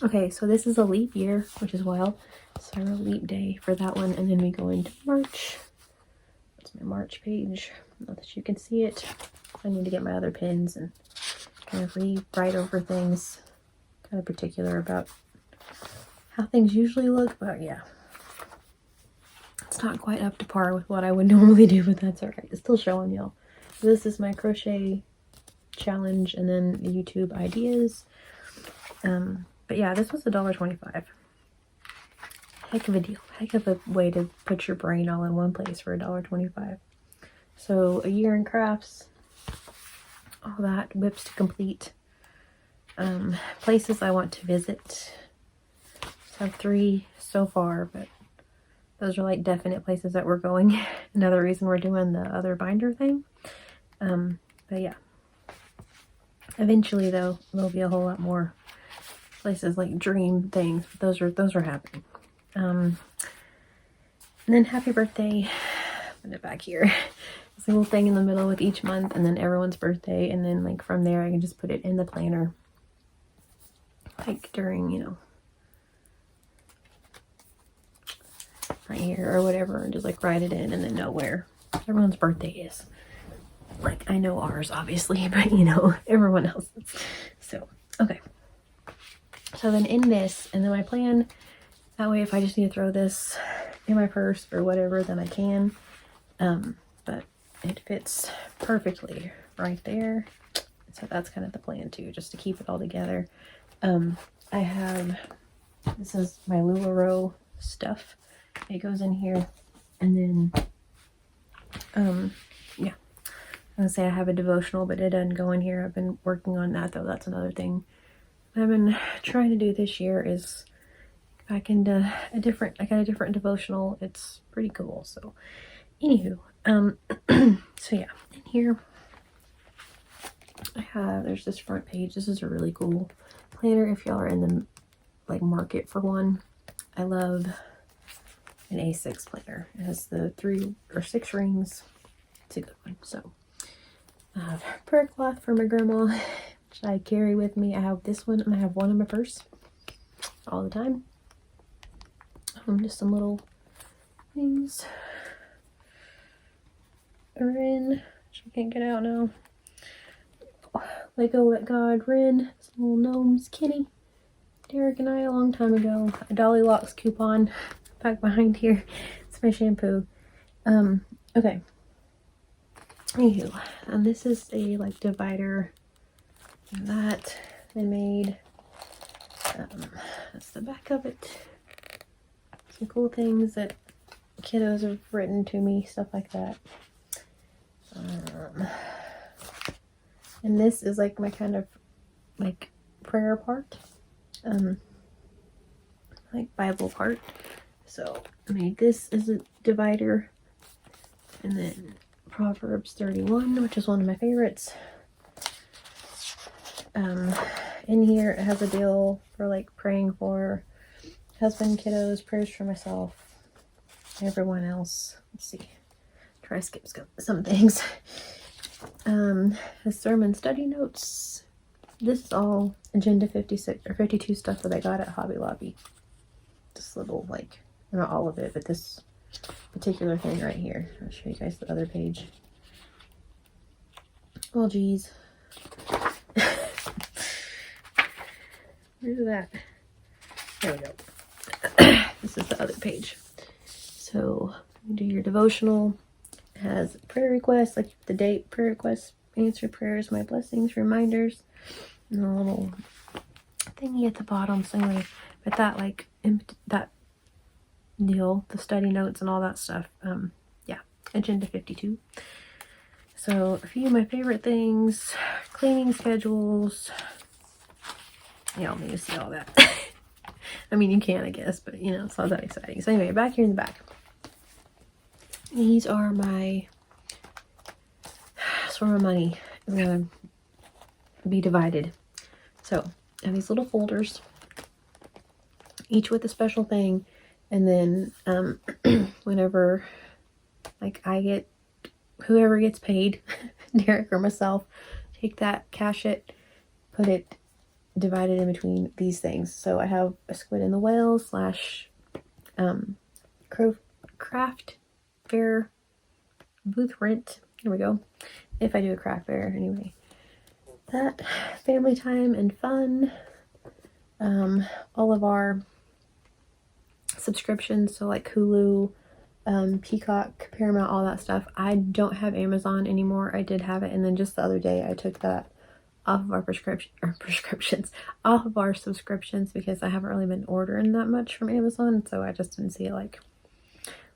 okay, so this is a leap year, which is wild. So a leap day for that one, and then we go into March. That's my March page. Not that you can see it. I need to get my other pins and kind of rewrite over things. Kind of particular about how things usually look, but yeah. It's not quite up to par with what I would normally do, but that's alright. It's still showing y'all. So this is my crochet challenge and then the YouTube ideas. But yeah, this was $1.25. Heck of a deal. Heck of a way to put your brain all in one place for $1.25. So a year in crafts. All that. Whips to complete. Places I want to visit. So 3 so far, but those are like definite places that we're going. Another reason we're doing the other binder thing. But yeah. Eventually though, there'll be a whole lot more places like dream things. Those are happening. And then happy birthday. Put it back here. This little thing in the middle with each month, and then everyone's birthday, and then like from there I can just put it in the planner. Like during, you know, right here or whatever, and just like write it in and then know where everyone's birthday is. Like I know ours obviously, but you know, everyone else's. So, okay. So then in this, and then my plan, that way if I just need to throw this in my purse or whatever, then I can. But it fits perfectly right there. So that's kind of the plan too, just to keep it all together. I have, this is my LuLaRoe stuff. It goes in here, and then, yeah. I was gonna say I have a devotional, but it doesn't go in here. I've been working on that though. That's another thing I've been trying to do this year is back into I got a different devotional. It's pretty cool. So anywho, so yeah, in here I have, there's this front page. This is a really cool planner if y'all are in the like market for one. I love an A6 planner. It has the 3 or 6 rings. It's a good one. So I have prayer cloth for my grandma, which I carry with me. I have this one, and I have one in my purse all the time. Just some little things. Rin, she can't get out now. Lego Let God Rin, some little gnomes, kitty. Derek and I a long time ago. A Dolly Locks coupon back behind here. It's my shampoo. Okay. Anywho, and this is a like divider that they made. That's the back of it. Some cool things that kiddos have written to me, stuff like that. And this is like my kind of like prayer part, like Bible part. So I made this as a divider, and then Proverbs 31, which is one of my favorites. In here it has a deal for like praying for husband, kiddos, prayers for myself, everyone else. Let's see. Try to skip some things. The sermon study notes. This is all Agenda 56 or 52 stuff that I got at Hobby Lobby. This little, like, not all of it, but this particular thing right here. I'll show you guys the other page. Oh, geez. Where's that? There we go. This is the other page. So, you do your devotional. It has prayer requests, like the date, prayer requests, answered prayers, my blessings, reminders, and a little thingy at the bottom. So anyway, but that like that deal, the study notes and all that stuff. Yeah, Agenda 52. So a few of my favorite things, cleaning schedules. You don't need to see all that. I mean, you can, I guess, but you know, it's not that exciting. So anyway, back here in the back. These are my, that's where my money is gonna be divided. So I have these little folders, each with a special thing, and then whenever, like, I get, whoever gets paid, Derek or myself, take that, cash it, put it divided in between these things. So I have a Squid and the Whale slash craft fair booth rent. Here we go. If I do a craft fair, anyway. That, family time and fun. All of our subscriptions, so like Hulu, Peacock, Paramount, all that stuff. I don't have Amazon anymore. I did have it, and then just the other day I took that off of our prescriptions, off of our subscriptions, because I haven't really been ordering that much from Amazon, so I just didn't see it like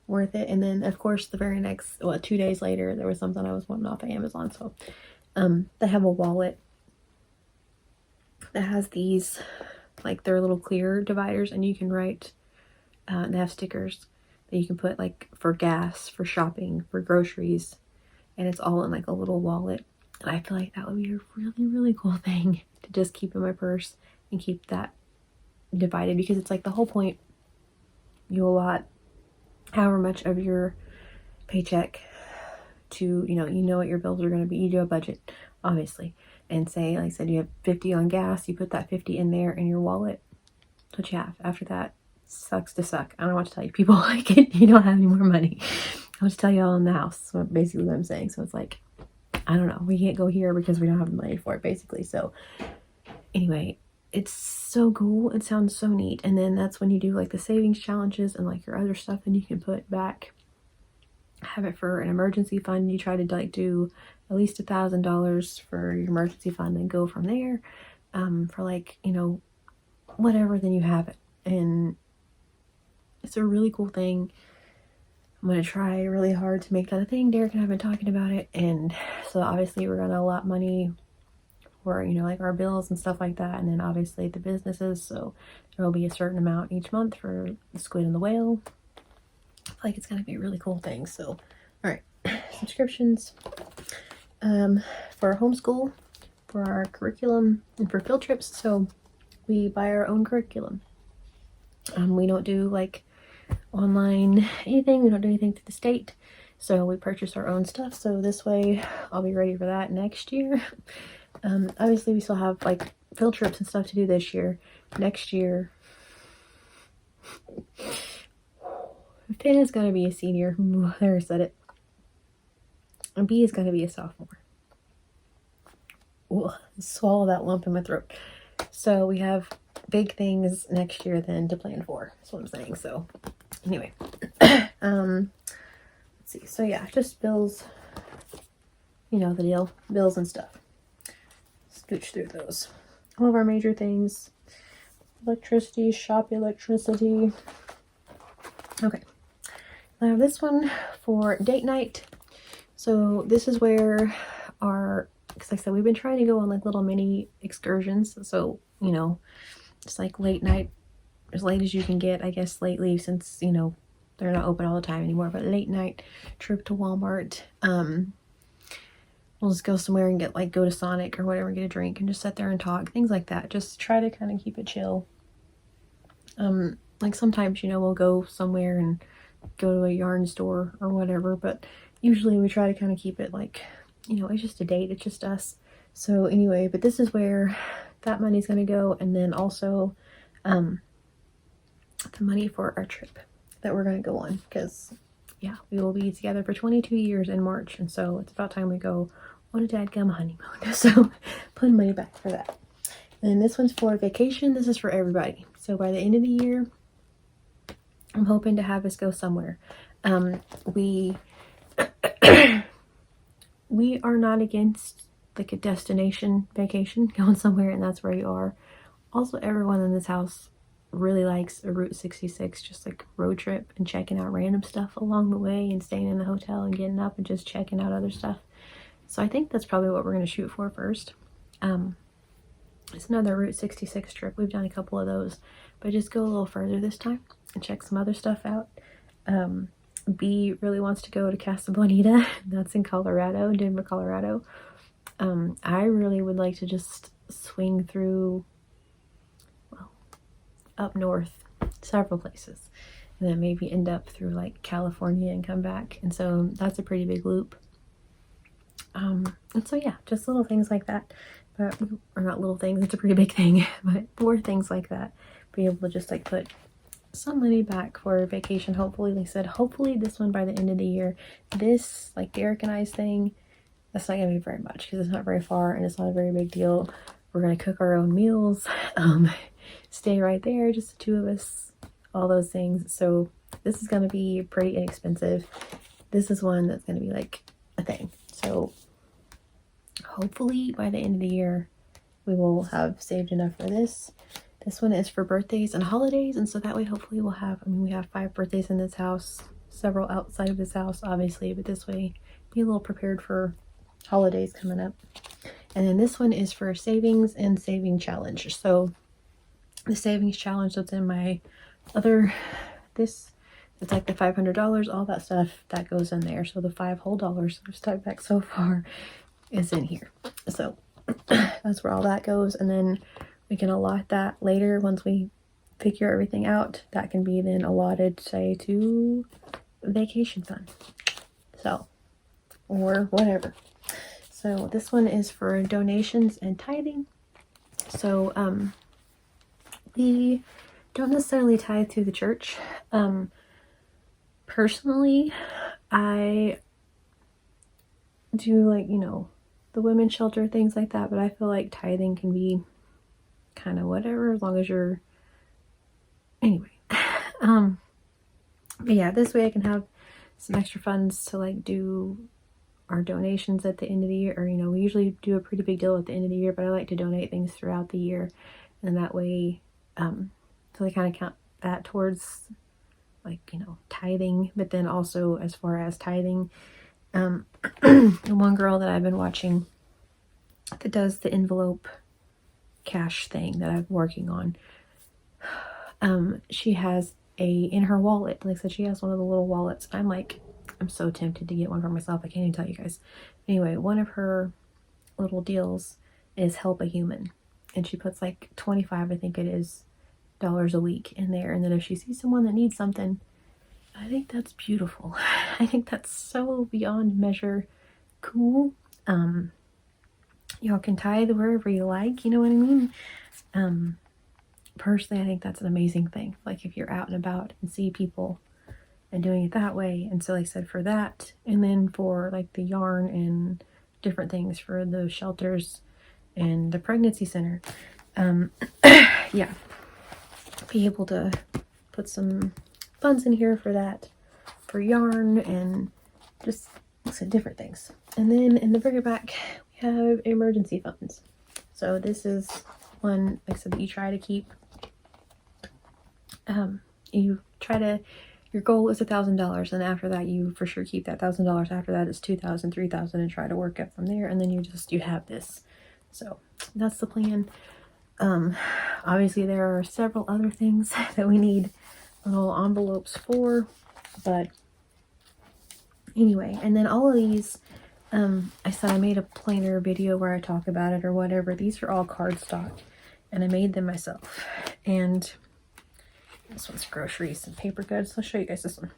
worth it. And then of course the very next, well, 2 days later, there was something I was wanting off of Amazon. So they have a wallet that has these, like, they're little clear dividers, and you can write, they have stickers that you can put like for gas, for shopping, for groceries, and it's all in like a little wallet. And I feel like that would be a really, really cool thing to just keep in my purse and keep that divided, because it's like the whole point, you allot however much of your paycheck to, you know what your bills are going to be. You do a budget, obviously, and say, like I said, you have 50 on gas, you put that 50 in there in your wallet. That's what you have. After that, sucks to suck. I don't know what to tell you. People like it, you don't have any more money. I'll just tell you all in the house. So basically what I'm saying. So it's like, I don't know, we can't go here because we don't have the money for it, basically. So anyway, it's so cool. It sounds so neat. And then that's when you do like the savings challenges and like your other stuff, and you can put back, have it for an emergency fund. You try to like do at least $1,000 for your emergency fund and go from there, for like, you know, whatever, then you have it. And it's a really cool thing. I'm going to try really hard to make that a thing. Derek and I have been talking about it, and so obviously we're going to allot money for, you know, like our bills and stuff like that, and then obviously the businesses, so there will be a certain amount each month for the Squid and the Whale. I feel like it's going to be a really cool thing. So alright, subscriptions for homeschool, for our curriculum, and for field trips. So we buy our own curriculum. We don't do like online anything, we don't do anything to the state, so we purchase our own stuff. So this way I'll be ready for that next year. Obviously we still have like field trips and stuff to do this year. Next year, Finn is going to be a senior. There, I said it. And B is going to be a sophomore. Ooh, swallow that lump in my throat. So we have big things next year then to plan for. That's what I'm saying. So anyway, let's see. So yeah, just bills, you know the deal, bills and stuff. Scooch through those. All of our major things. Electricity, shop electricity. Okay. I have this one for date night. So this is where our, because like I said, we've been trying to go on like little mini excursions. So, you know, it's like late night, as late as you can get, I guess, lately, since, you know, they're not open all the time anymore, but late night trip to Walmart. We'll just go somewhere and get like, go to Sonic or whatever, get a drink and just sit there and talk, things like that. Just try to kind of keep it chill. Like sometimes, you know, we'll go somewhere and go to a yarn store or whatever, but usually we try to kind of keep it like, you know, it's just a date, it's just us. So anyway, but this is where that money's going to go, and then also the money for our trip that we're going to go on, because yeah, we will be together for 22 years in March, and so it's about time we go on a dadgum honeymoon. So putting money back for that. And this one's for vacation. This is for everybody. So by the end of the year, I'm hoping to have us go somewhere. We are not against like a destination vacation, going somewhere and that's where you are. Also, everyone in this house really likes a Route 66, just like road trip and checking out random stuff along the way and staying in the hotel and getting up and just checking out other stuff. So I think that's probably what we're going to shoot for first. It's another Route 66 trip. We've done a couple of those, but just go a little further this time and check some other stuff out. B really wants to go to Casa Bonita. That's in Colorado, Denver, Colorado. I really would like to just swing through, well, up north, several places, and then maybe end up through like California and come back. And so that's a pretty big loop. And so yeah, just little things like that, but, or not little things, it's a pretty big thing, but more things like that. Be able to just like put some money back for vacation. Hopefully, they said, hopefully this one by the end of the year. This, like Derek and I's thing, that's not gonna be very much because it's not very far and it's not a very big deal. We're gonna cook our own meals, stay right there, just the two of us, all those things. So this is gonna be pretty inexpensive. This is one that's gonna be like a thing. So hopefully by the end of the year we will have saved enough for this. This one is for birthdays and holidays, and so that way hopefully we'll have, I mean, we have 5 birthdays in this house, several outside of this house obviously, but this way be a little prepared for holidays coming up. And then this one is for savings and saving challenge. So the savings challenge that's in my other, this, it's like the $500, all that stuff that goes in there. So the $5 whole I've stuck back so far is in here. So that's where all that goes. And then we can allot that later once we figure everything out. That can be then allotted, say, to vacation fund. So, or whatever. So this one is for donations and tithing. So we don't necessarily tithe to the church. Personally, I do, like, you know, the women's shelter, things like that, but I feel like tithing can be kind of whatever as long as you're, anyway. But yeah, this way I can have some extra funds to like do our donations at the end of the year, or, you know, we usually do a pretty big deal at the end of the year, but I like to donate things throughout the year, and that way so I kind of count that towards, like, you know, tithing. But then also as far as tithing, the one girl that I've been watching that does the envelope cash thing that I'm working on, she has in her wallet, like I said, she has one of the little wallets. I'm so tempted to get one for myself. I can't even tell you guys. Anyway, one of her little deals is help a human, and she puts like 25, I think it is, dollars a week in there. And then if she sees someone that needs something, I think that's beautiful. I think that's so beyond measure cool. Y'all can tithe wherever you like, you know what I mean? Personally, I think that's an amazing thing. Like if you're out and about and see people and doing it that way. And so like I said, for that, and then for like the yarn and different things for the shelters and the pregnancy center, yeah, be able to put some funds in here for that, for yarn and just, like I said, different things. And then in the very back we have emergency funds. So this is one, like I said, that you try to keep, your goal is $1,000, and after that you for sure keep that $1,000. After that it's $2,000, $3,000, and try to work up from there, and then you have this. So that's the plan. Obviously there are several other things that we need little envelopes for, but anyway. And then all of these, I said I made a planner video where I talk about it or whatever. These are all cardstock, and I made them myself. And this one's groceries and paper goods. I'll show you guys this one.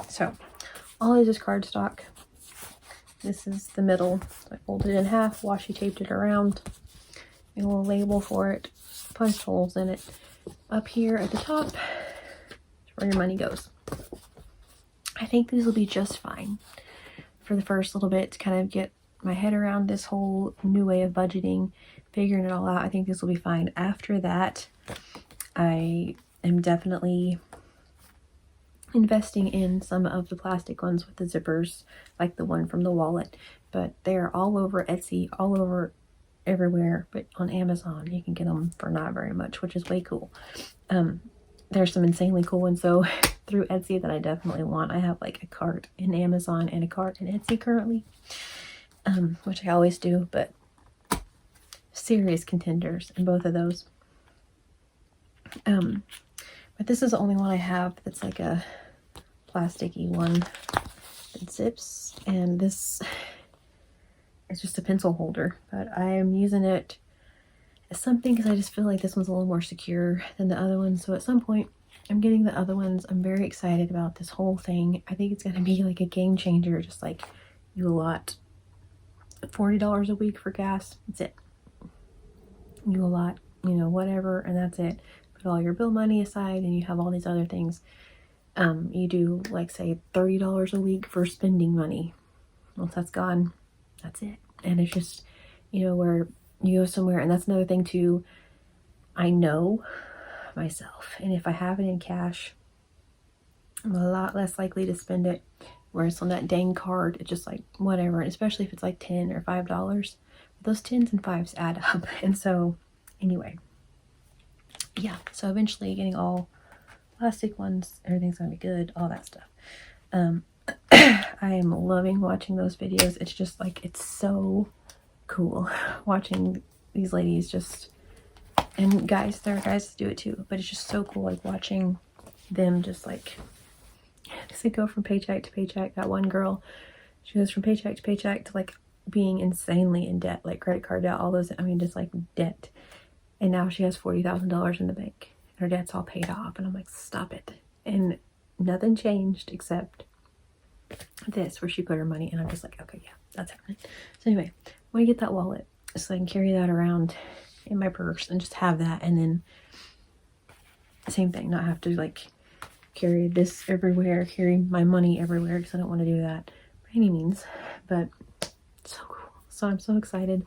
So all of this is cardstock. This is the middle. So I folded it in half, washi taped it around, made a little label for it, punched holes in it. Up here at the top is where your money goes. I think these will be just fine for the first little bit to kind of get my head around this whole new way of budgeting, figuring it all out. I think this will be fine. After that, I am definitely investing in some of the plastic ones with the zippers, like the one from the wallet, but they're all over Etsy, all over everywhere, but on Amazon you can get them for not very much, which is way cool. there's some insanely cool ones though through Etsy that I definitely want. I have like a cart in Amazon and a cart in Etsy currently, which I always do, but serious contenders in both of those. But this is the only one I have that's like a plasticky one that zips, and this is just a pencil holder, but I am using it as something because I just feel like this one's a little more secure than the other one. So at some point I'm getting the other ones. I'm very excited about this whole thing. I think it's going to be like a game changer, just like you allot $40 a week for gas. That's it. You allot, you know, whatever, and that's it. Put all your bill money aside and you have all these other things. You do like say $30 a week for spending money. Once that's gone, that's it. And it's just, you know, where you go somewhere, and that's another thing too. I know myself, and if I have it in cash, I'm a lot less likely to spend it. Whereas on that dang card, it's just like whatever, and especially if it's like $10 or $5. Those 10s and 5s add up. And so anyway, yeah, so eventually getting all plastic ones, everything's gonna be good, all that stuff. I am loving watching those videos. It's just like, it's so cool watching these ladies just, and guys, there are guys that do it too, but it's just so cool like watching them just like, they go from paycheck to paycheck. That one girl, she goes from paycheck to paycheck to like being insanely in debt, like credit card debt, all those, I mean, just like debt. And now she has $40,000 in the bank. Her debt's all paid off, and I'm like, stop it. And nothing changed except this, where she put her money, and I'm just like, okay, yeah, that's happening. So anyway, when I get that wallet, so I can carry that around in my purse and just have that, and then same thing, not have to like carry this everywhere, carry my money everywhere, because I don't want to do that by any means. But so cool. So I'm so excited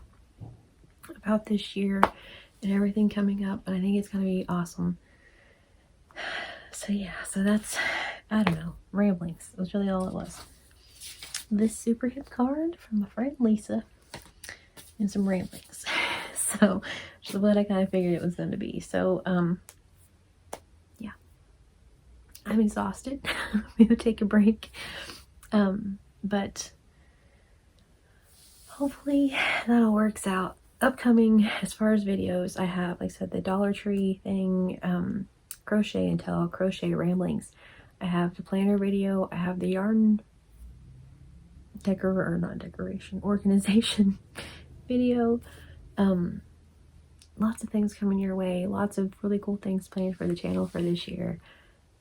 about this year and everything coming up, and I think it's gonna be awesome. So yeah, so that's, I don't know, ramblings. That's really all it was. This super hip card from my friend Lisa and some ramblings. So just what I kind of figured it was going to be. So yeah, I'm exhausted. I'm gonna take a break, but hopefully that all works out. Upcoming as far as videos, I have, like I said, the Dollar Tree thing, crochet and tell, crochet ramblings. I have the planner video. I have the yarn organization video. Lots of things coming your way. Lots of really cool things planned for the channel for this year.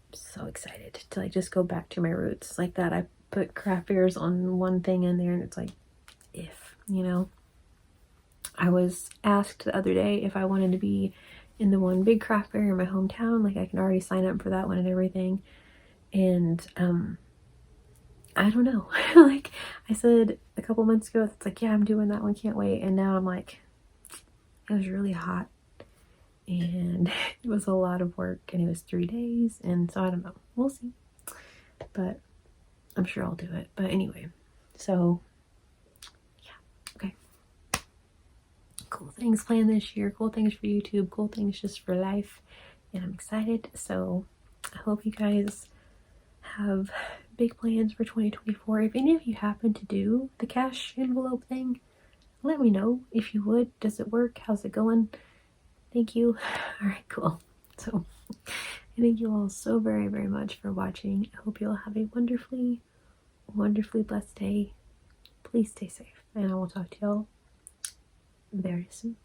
I'm so excited to like just go back to my roots like that. I put craft fairs on one thing in there, and it's like, if, you know, I was asked the other day if I wanted to be in the one big craft fair in my hometown. Like, I can already sign up for that one and everything. And I don't know. Like I said a couple months ago, it's like, yeah, I'm doing that one, can't wait. And now I'm like, it was really hot and it was a lot of work, and it was 3 days, and so I don't know, we'll see, but I'm sure I'll do it. But anyway, so yeah, okay, cool things planned this year, cool things for YouTube, cool things just for life, and I'm excited. So I hope you guys have big plans for 2024. If any of you happen to do the cash envelope thing, let me know if you would. Does it work? How's it going? Thank you. All right, cool. So thank you all so very, very much for watching. I hope you all have a wonderfully, wonderfully blessed day. Please stay safe, and I will talk to y'all very soon.